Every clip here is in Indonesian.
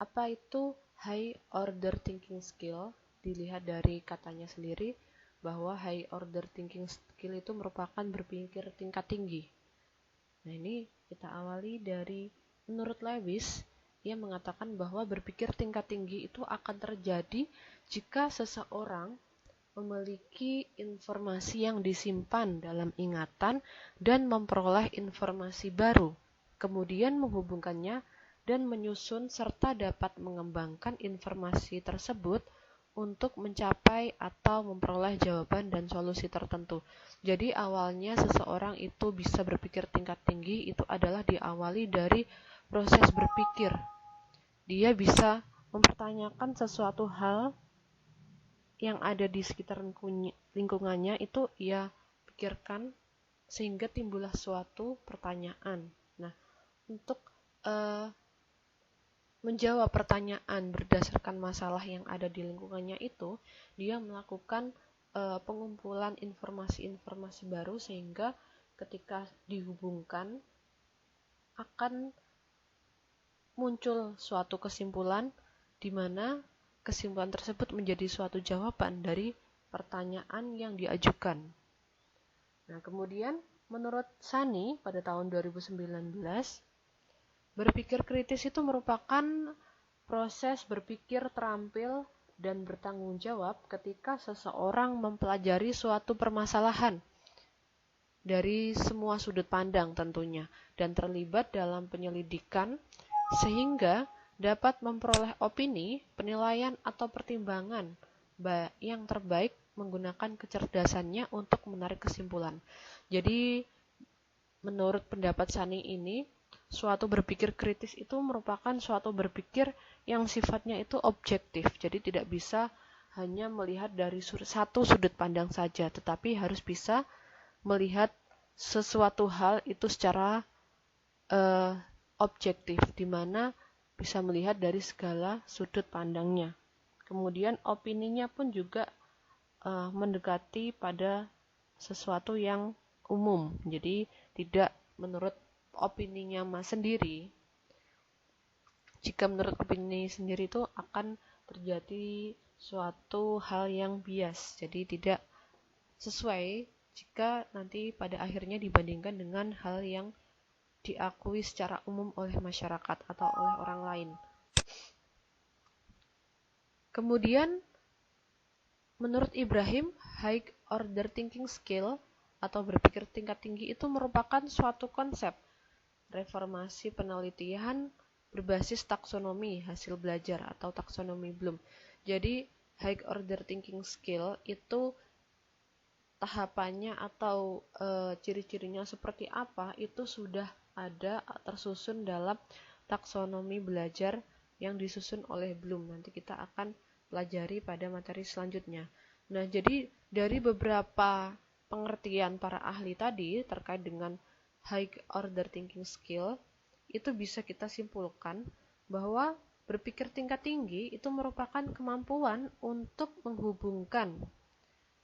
Apa itu high order thinking skill? Dilihat dari katanya sendiri bahwa high order thinking skill itu merupakan berpikir tingkat tinggi. Nah, ini kita awali dari menurut Lewis, ia mengatakan bahwa berpikir tingkat tinggi itu akan terjadi jika seseorang memiliki informasi yang disimpan dalam ingatan dan memperoleh informasi baru, kemudian menghubungkannya dan menyusun serta dapat mengembangkan informasi tersebut untuk mencapai atau memperoleh jawaban dan solusi tertentu. Jadi awalnya seseorang itu bisa berpikir tingkat tinggi itu adalah diawali dari proses berpikir. Dia bisa mempertanyakan sesuatu hal yang ada di sekitar lingkungannya itu ia pikirkan sehingga timbullah suatu pertanyaan. Nah, untuk menjawab pertanyaan berdasarkan masalah yang ada di lingkungannya itu, dia melakukan pengumpulan informasi-informasi baru sehingga ketika dihubungkan akan muncul suatu kesimpulan di mana kesimpulan tersebut menjadi suatu jawaban dari pertanyaan yang diajukan. Nah, kemudian menurut Sani pada tahun 2019, berpikir kritis itu merupakan proses berpikir terampil dan bertanggung jawab ketika seseorang mempelajari suatu permasalahan dari semua sudut pandang tentunya dan terlibat dalam penyelidikan sehingga dapat memperoleh opini, penilaian, atau pertimbangan yang terbaik menggunakan kecerdasannya untuk menarik kesimpulan. Jadi, menurut pendapat Sani ini, suatu berpikir kritis itu merupakan suatu berpikir yang sifatnya itu objektif. Jadi tidak bisa hanya melihat dari satu sudut pandang saja, tetapi harus bisa melihat sesuatu hal itu secara objektif, di mana bisa melihat dari segala sudut pandangnya. Kemudian opininya pun juga mendekati pada sesuatu yang umum. Jadi tidak menurut opininya Mas sendiri. Jika menurut opini sendiri itu akan terjadi suatu hal yang bias. Jadi tidak sesuai jika nanti pada akhirnya dibandingkan dengan hal yang diakui secara umum oleh masyarakat atau oleh orang lain. Kemudian, menurut Ibrahim, high order thinking skill atau berpikir tingkat tinggi itu merupakan suatu konsep reformasi penelitian berbasis taksonomi hasil belajar atau taksonomi Bloom. Jadi, high order thinking skill itu tahapannya atau ciri-cirinya seperti apa itu sudah ada tersusun dalam taksonomi belajar yang disusun oleh Bloom. Nanti kita akan pelajari pada materi selanjutnya. Nah, jadi dari beberapa pengertian para ahli tadi terkait dengan high order thinking skill, itu bisa kita simpulkan bahwa berpikir tingkat tinggi itu merupakan kemampuan untuk menghubungkan,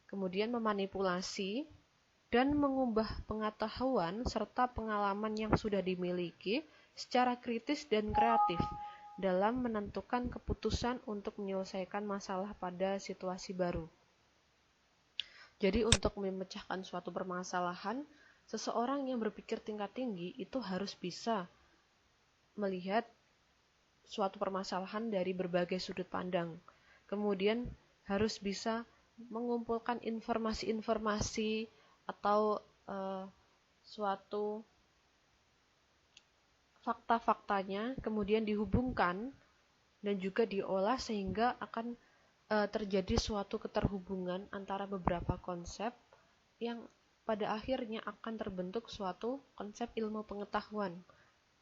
kemudian memanipulasi, dan mengubah pengetahuan serta pengalaman yang sudah dimiliki secara kritis dan kreatif dalam menentukan keputusan untuk menyelesaikan masalah pada situasi baru. Jadi untuk memecahkan suatu permasalahan, seseorang yang berpikir tingkat tinggi itu harus bisa melihat suatu permasalahan dari berbagai sudut pandang. Kemudian harus bisa mengumpulkan informasi-informasi atau suatu fakta-faktanya, kemudian dihubungkan dan juga diolah sehingga akan terjadi suatu keterhubungan antara beberapa konsep yang pada akhirnya akan terbentuk suatu konsep ilmu pengetahuan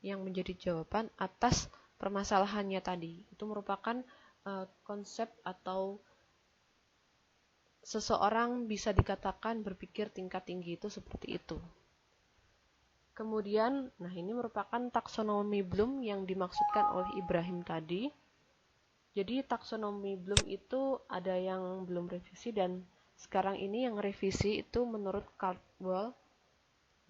yang menjadi jawaban atas permasalahannya tadi. Itu merupakan konsep atau seseorang bisa dikatakan berpikir tingkat tinggi itu seperti itu. Kemudian, nah ini merupakan taksonomi Bloom yang dimaksudkan oleh Ibrahim tadi. Jadi taksonomi Bloom itu ada yang belum revisi dan sekarang ini yang revisi itu menurut Cardwell,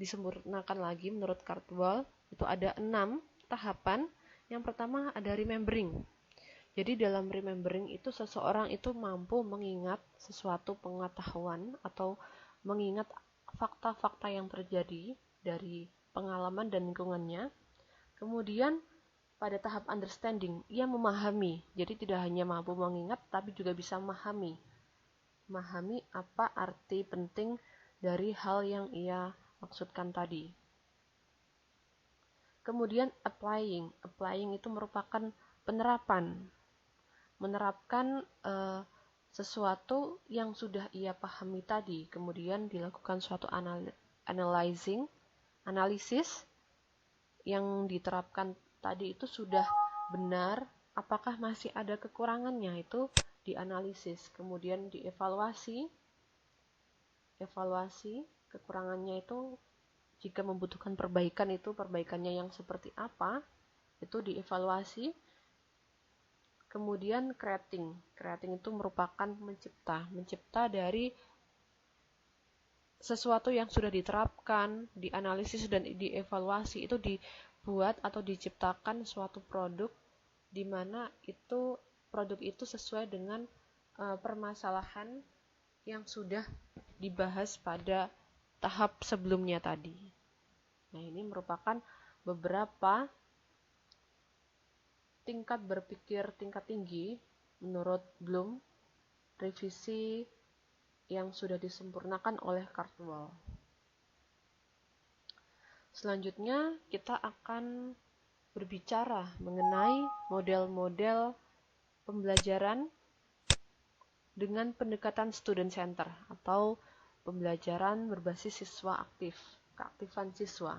disempurnakan lagi menurut Cardwell, itu ada 6 tahapan Yang pertama ada remembering. Jadi dalam remembering itu seseorang itu mampu mengingat sesuatu pengetahuan atau mengingat fakta-fakta yang terjadi dari pengalaman dan lingkungannya. Kemudian pada tahap understanding, ia memahami. Jadi tidak hanya mampu mengingat tapi juga bisa memahami apa arti penting dari hal yang ia maksudkan tadi. Kemudian applying itu merupakan penerapan, menerapkan sesuatu yang sudah ia pahami tadi, kemudian dilakukan suatu analisis yang diterapkan tadi itu sudah benar, apakah masih ada kekurangannya, itu dianalisis, kemudian dievaluasi kekurangannya itu, jika membutuhkan perbaikan itu perbaikannya yang seperti apa, itu dievaluasi. Kemudian creating itu merupakan mencipta dari sesuatu yang sudah diterapkan, dianalisis dan dievaluasi, itu dibuat atau diciptakan suatu produk di mana itu produk itu sesuai dengan permasalahan yang sudah dibahas pada tahap sebelumnya tadi. Nah, ini merupakan beberapa tingkat berpikir tingkat tinggi menurut Bloom, revisi yang sudah disempurnakan oleh Cardwell. Selanjutnya kita akan berbicara mengenai model-model pembelajaran dengan pendekatan student center atau pembelajaran berbasis siswa aktif, keaktifan siswa.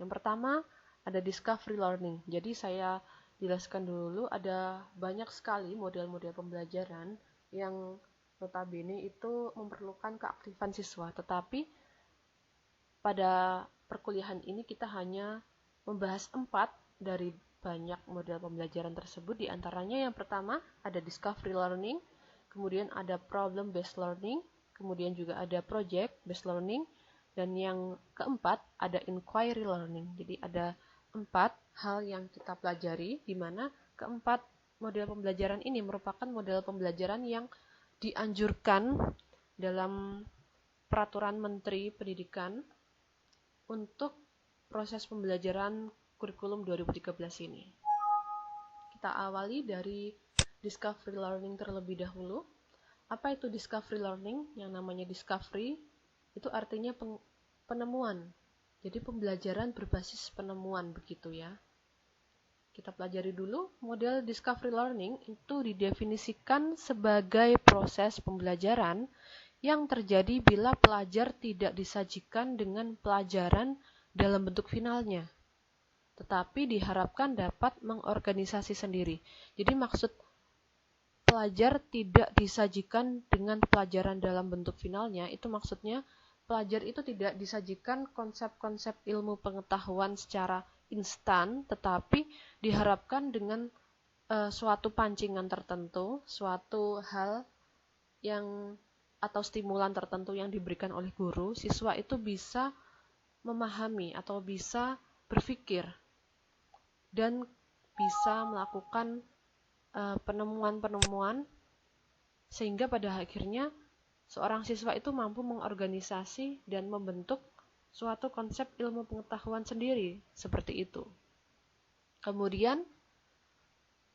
Yang pertama ada discovery learning. Jadi saya jelaskan dulu, ada banyak sekali model-model pembelajaran yang notabene itu memerlukan keaktifan siswa, tetapi pada perkuliahan ini kita hanya membahas 4 dari banyak model pembelajaran tersebut. Di antaranya yang pertama ada discovery learning, kemudian ada problem based learning, kemudian juga ada project based learning, dan yang keempat ada inquiry learning. Jadi ada 4 hal yang kita pelajari, di mana keempat model pembelajaran ini merupakan model pembelajaran yang dianjurkan dalam peraturan Menteri Pendidikan untuk proses pembelajaran kurikulum 2013 ini. Kita awali dari discovery learning terlebih dahulu. Apa itu discovery learning? Yang namanya discovery itu artinya penemuan. Jadi pembelajaran berbasis penemuan, begitu ya. Kita pelajari dulu, model discovery learning itu didefinisikan sebagai proses pembelajaran yang terjadi bila pelajar tidak disajikan dengan pelajaran dalam bentuk finalnya, tetapi diharapkan dapat mengorganisasi sendiri. Jadi maksud pelajar tidak disajikan dengan pelajaran dalam bentuk finalnya, itu maksudnya pelajar itu tidak disajikan konsep-konsep ilmu pengetahuan secara instan, tetapi diharapkan dengan suatu pancingan tertentu, suatu hal yang atau stimulan tertentu yang diberikan oleh guru, siswa itu bisa memahami atau bisa berpikir dan bisa melakukan penemuan-penemuan sehingga pada akhirnya seorang siswa itu mampu mengorganisasi dan membentuk suatu konsep ilmu pengetahuan sendiri, seperti itu. Kemudian,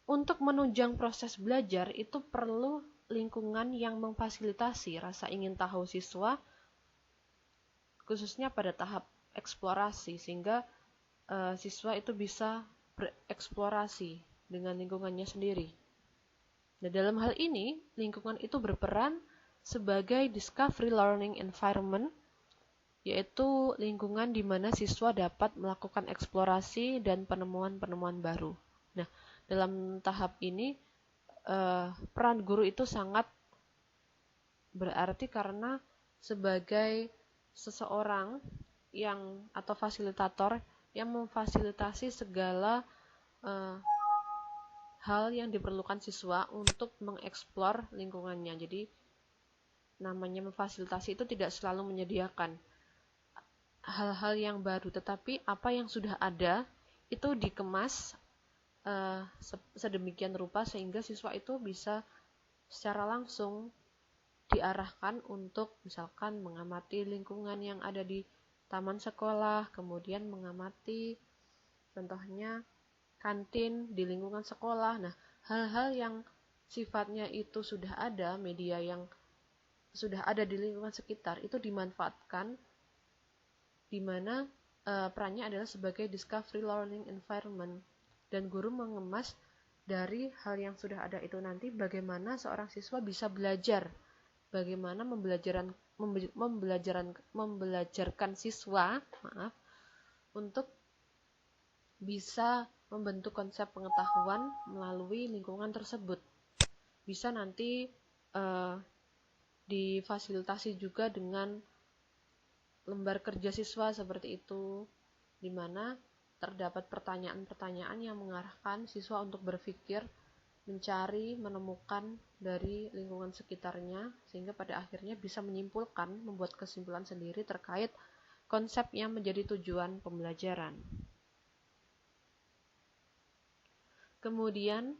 untuk menunjang proses belajar itu perlu lingkungan yang memfasilitasi rasa ingin tahu siswa, khususnya pada tahap eksplorasi, sehingga siswa itu bisa bereksplorasi dengan lingkungannya sendiri. Nah, dalam hal ini, lingkungan itu berperan sebagai discovery learning environment, yaitu lingkungan di mana siswa dapat melakukan eksplorasi dan penemuan-penemuan baru. Nah, dalam tahap ini peran guru itu sangat berarti karena sebagai seseorang yang atau fasilitator yang memfasilitasi segala hal yang diperlukan siswa untuk mengeksplor lingkungannya. Jadi namanya memfasilitasi itu tidak selalu menyediakan hal-hal yang baru, tetapi apa yang sudah ada itu dikemas sedemikian rupa sehingga siswa itu bisa secara langsung diarahkan untuk misalkan mengamati lingkungan yang ada di taman sekolah, kemudian mengamati contohnya kantin di lingkungan sekolah. Nah, hal-hal yang sifatnya itu sudah ada, media yang sudah ada di lingkungan sekitar itu dimanfaatkan, di mana perannya adalah sebagai discovery learning environment, dan guru mengemas dari hal yang sudah ada itu nanti bagaimana seorang siswa bisa belajar, bagaimana membelajarkan siswa, untuk bisa membentuk konsep pengetahuan melalui lingkungan tersebut. Bisa nanti difasilitasi juga dengan lembar kerja siswa seperti itu, di mana terdapat pertanyaan-pertanyaan yang mengarahkan siswa untuk berpikir, mencari, menemukan dari lingkungan sekitarnya, sehingga pada akhirnya bisa menyimpulkan, membuat kesimpulan sendiri terkait konsep yang menjadi tujuan pembelajaran. Kemudian,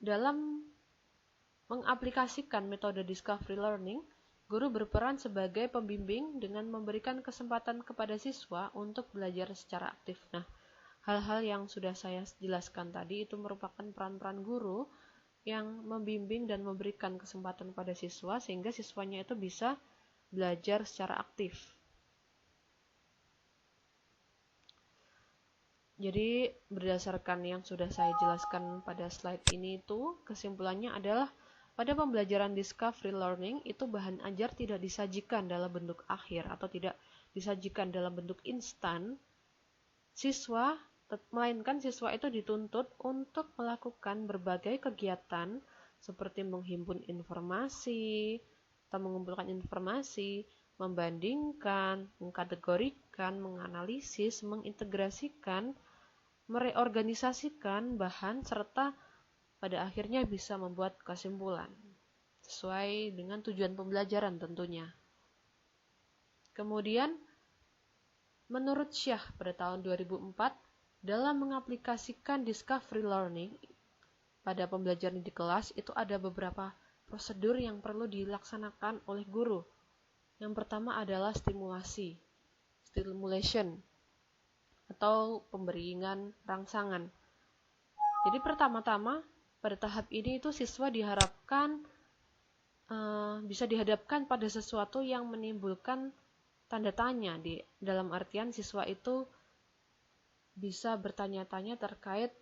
dalam mengaplikasikan metode discovery learning, guru berperan sebagai pembimbing dengan memberikan kesempatan kepada siswa untuk belajar secara aktif. Nah, hal-hal yang sudah saya jelaskan tadi itu merupakan peran-peran guru yang membimbing dan memberikan kesempatan pada siswa sehingga siswanya itu bisa belajar secara aktif. Jadi berdasarkan yang sudah saya jelaskan pada slide ini itu, kesimpulannya adalah pada pembelajaran discovery learning itu bahan ajar tidak disajikan dalam bentuk akhir atau tidak disajikan dalam bentuk instan, melainkan siswa itu dituntut untuk melakukan berbagai kegiatan seperti menghimpun informasi atau mengumpulkan informasi, membandingkan, mengkategorikan, menganalisis, mengintegrasikan, mereorganisasikan bahan, serta pada akhirnya bisa membuat kesimpulan sesuai dengan tujuan pembelajaran tentunya. Kemudian, menurut Syah pada tahun 2004, dalam mengaplikasikan discovery learning pada pembelajaran di kelas itu ada beberapa prosedur yang perlu dilaksanakan oleh guru. Yang pertama adalah stimulation, atau pemberian rangsangan. Jadi pertama-tama pada tahap ini itu siswa diharapkan bisa dihadapkan pada sesuatu yang menimbulkan tanda tanya, dalam artian siswa itu bisa bertanya-tanya terkait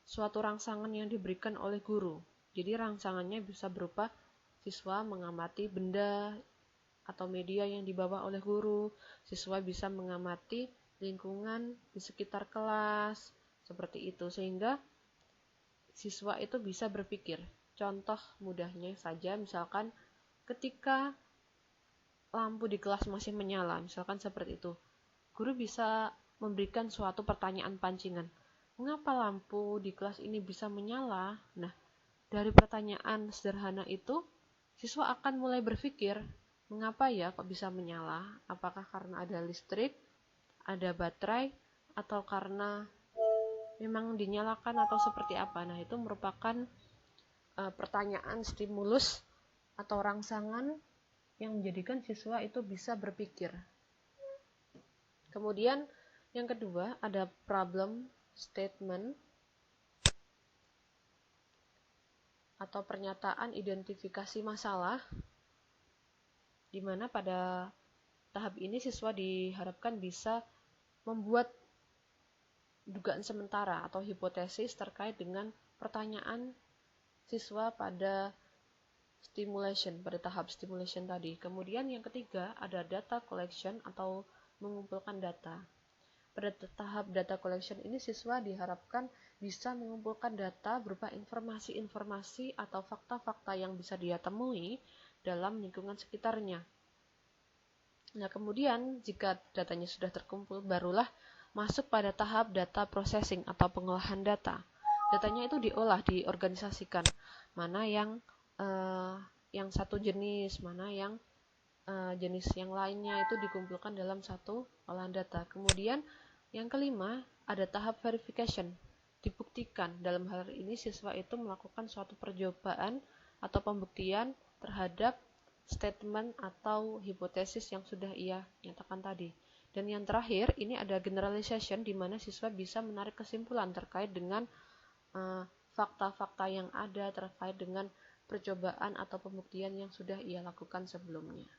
suatu rangsangan yang diberikan oleh guru. Jadi rangsangannya bisa berupa siswa mengamati benda atau media yang dibawa oleh guru, siswa bisa mengamati lingkungan di sekitar kelas, seperti itu, sehingga siswa itu bisa berpikir. Contoh mudahnya saja, misalkan ketika lampu di kelas masih menyala, misalkan seperti itu, guru bisa memberikan suatu pertanyaan pancingan. Mengapa lampu di kelas ini bisa menyala? Nah, dari pertanyaan sederhana itu, siswa akan mulai berpikir, mengapa ya kok bisa menyala? Apakah karena ada listrik, ada baterai, atau karena memang dinyalakan, atau seperti apa? Nah, itu merupakan pertanyaan stimulus atau rangsangan yang menjadikan siswa itu bisa berpikir. Kemudian yang kedua ada problem statement atau pernyataan identifikasi masalah, di mana pada tahap ini siswa diharapkan bisa membuat dugaan sementara atau hipotesis terkait dengan pertanyaan siswa pada tahap stimulation tadi. Kemudian yang ketiga ada data collection atau mengumpulkan data. Pada tahap data collection ini siswa diharapkan bisa mengumpulkan data berupa informasi-informasi atau fakta-fakta yang bisa dia temui dalam lingkungan sekitarnya. Nah, kemudian jika datanya sudah terkumpul, barulah masuk pada tahap data processing atau pengolahan data. Datanya itu diolah, diorganisasikan. Mana yang satu jenis, mana yang jenis yang lainnya itu dikumpulkan dalam satu olahan data. Kemudian yang kelima ada tahap verification. dibuktikan. Dalam hal ini siswa itu melakukan suatu percobaan atau pembuktian terhadap statement atau hipotesis yang sudah ia nyatakan tadi. Dan yang terakhir, ini ada generalization di mana siswa bisa menarik kesimpulan terkait dengan fakta-fakta yang ada terkait dengan percobaan atau pembuktian yang sudah ia lakukan sebelumnya.